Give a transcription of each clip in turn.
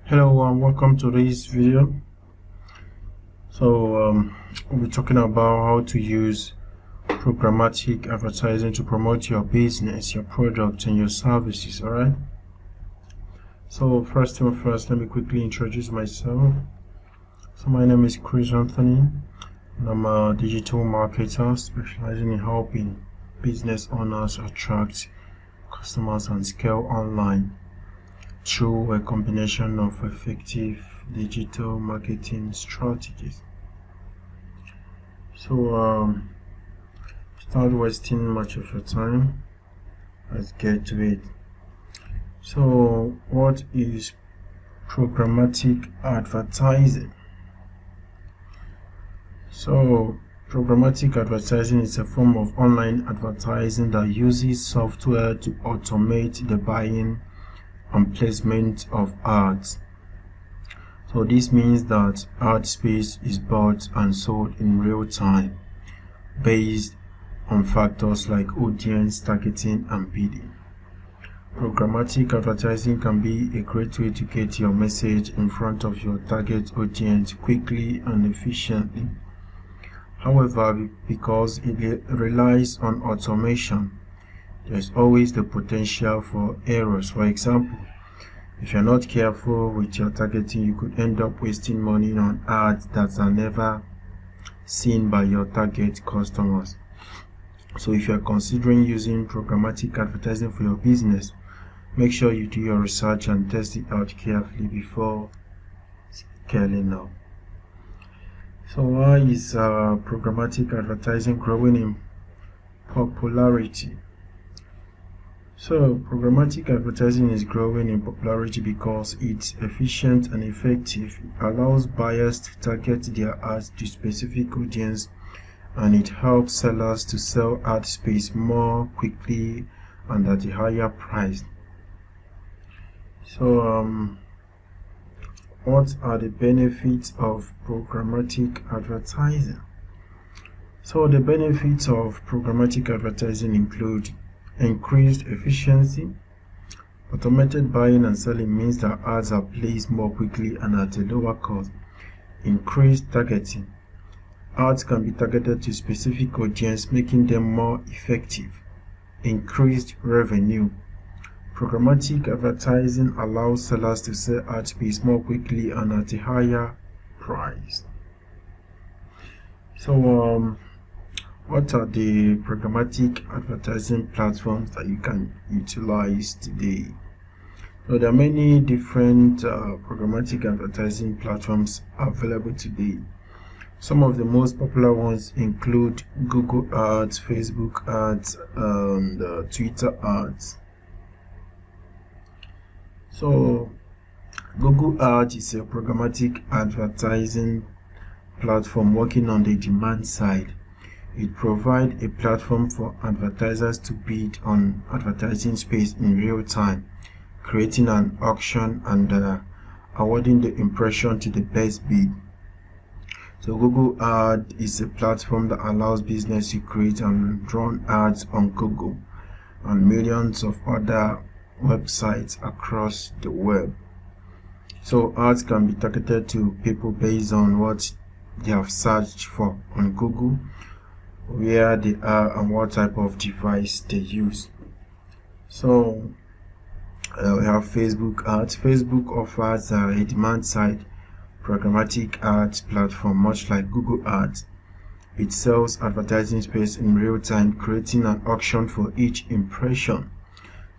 Hello and welcome to this video. We'll be talking about how to use programmatic advertising to promote your business, your product, and your services. All right. So first thing first, let me quickly introduce myself. So my name is Chris Anthony, and I'm a digital marketer specializing in helping business owners attract customers and scale online through a combination of effective digital marketing strategies. Without wasting much of your time, let's get to it. So what is programmatic advertising? So programmatic advertising is a form of online advertising that uses software to automate the buying and placement of ads. So this means that ad space is bought and sold in real time based on factors like audience targeting and bidding. Programmatic advertising can be a great way to get your message in front of your target audience quickly and efficiently. However, because it relies on automation, there's always the potential for errors. For example, if you're not careful with your targeting, you could end up wasting money on ads that are never seen by your target customers. So if you're considering using programmatic advertising for your business, make sure you do your research and test it out carefully before scaling up. So why is programmatic advertising growing in popularity? So programmatic advertising is growing in popularity because it's efficient and effective. It allows buyers to target their ads to specific audience, and it helps sellers to sell ad space more quickly and at a higher price. So what are the benefits of programmatic advertising? So the benefits of programmatic advertising include increased efficiency. Automated buying and selling means that ads are placed more quickly and at a lower cost. Increased targeting. Ads can be targeted to specific audience, making them more effective. Increased revenue. Programmatic advertising allows sellers to sell ad space more quickly and at a higher price. So what are the programmatic advertising platforms that you can utilize today? So there are many different programmatic advertising platforms available today. Some of the most popular ones include Google Ads, Facebook Ads, and Twitter Ads. So Google Ads is a programmatic advertising platform working on the demand side. It provides a platform for advertisers to bid on advertising space in real time, creating an auction and awarding the impression to the best bid. So Google Ads is a platform that allows business to create and run ads on Google and millions of other websites across the web. So ads can be targeted to people based on what they have searched for on Google, where they are, and what type of device they use. So we have Facebook Ads. Facebook offers a demand side programmatic ads platform much like Google Ads. It sells advertising space in real time, creating an auction for each impression.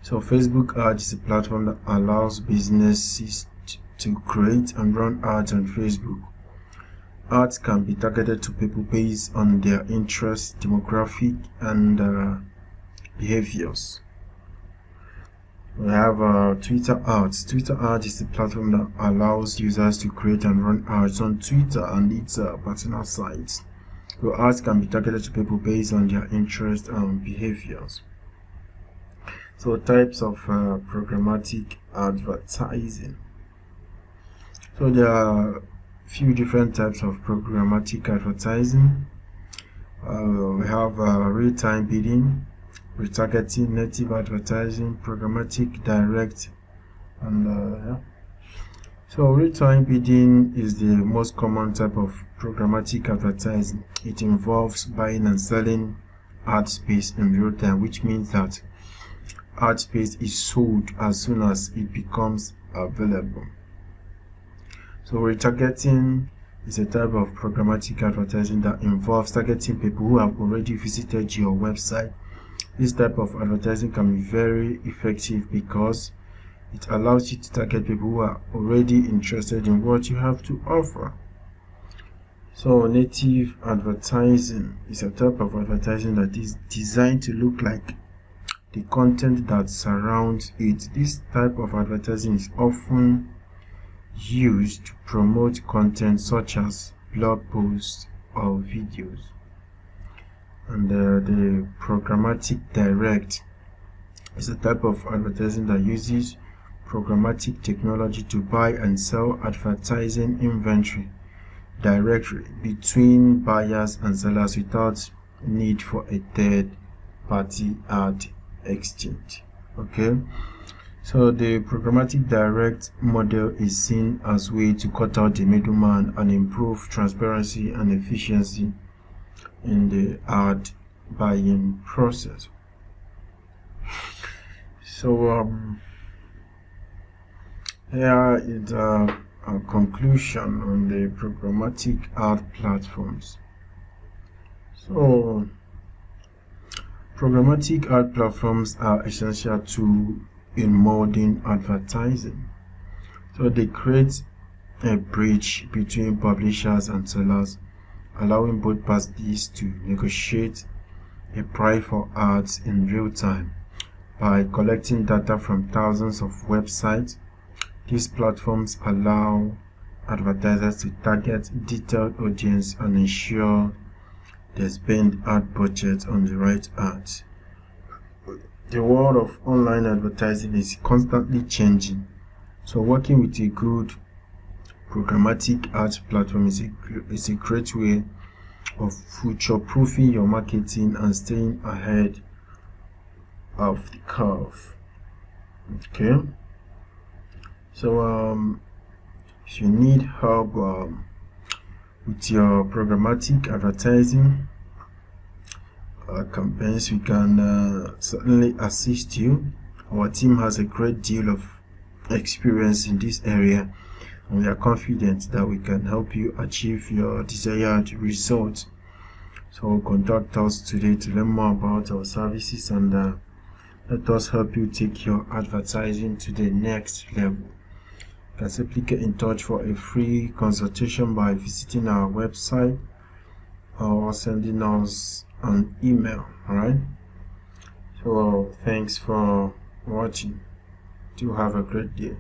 So Facebook Ads is a platform that allows businesses to create and run ads on Facebook. Ads can be targeted to people based on their interests, demographic, and behaviors. We have Twitter Ads. Twitter Ads is a platform that allows users to create and run ads on Twitter and its partner sites. So ads can be targeted to people based on their interests and behaviors. So types of programmatic advertising. So there are few different types of programmatic advertising. We have real-time bidding, retargeting, native advertising, programmatic direct, and So real-time bidding is the most common type of programmatic advertising. It involves buying and selling ad space in real time, which means that ad space is sold as soon as it becomes available. So retargeting is a type of programmatic advertising that involves targeting people who have already visited your website. This type of advertising can be very effective because it allows you to target people who are already interested in what you have to offer. So native advertising is a type of advertising that is designed to look like the content that surrounds it. This type of advertising is often used to promote content such as blog posts or videos. And the programmatic direct is a type of advertising that uses programmatic technology to buy and sell advertising inventory directly between buyers and sellers without need for a third party ad exchange. Okay, so the programmatic direct model is seen as a way to cut out the middleman and improve transparency and efficiency in the ad buying process. So here is a conclusion on the programmatic ad platforms. So programmatic ad platforms are essential to in modern advertising. So they create a bridge between publishers and sellers, allowing both parties to negotiate a price for ads in real time. By collecting data from thousands of websites, these platforms allow advertisers to target detailed audience and ensure they spend ad budget on the right ads. The world of online advertising is constantly changing, so working with a good programmatic ads platform is a great way of future-proofing your marketing and staying ahead of the curve. Okay, so if you need help with your programmatic advertising campaigns, we can certainly assist you. Our team has a great deal of experience in this area, and we are confident that we can help you achieve your desired results. So contact us today to learn more about our services and let us help you take your advertising to the next level. You can simply get in touch for a free consultation by visiting our website or sending us an email. Alright, so thanks for watching. Do have a great day.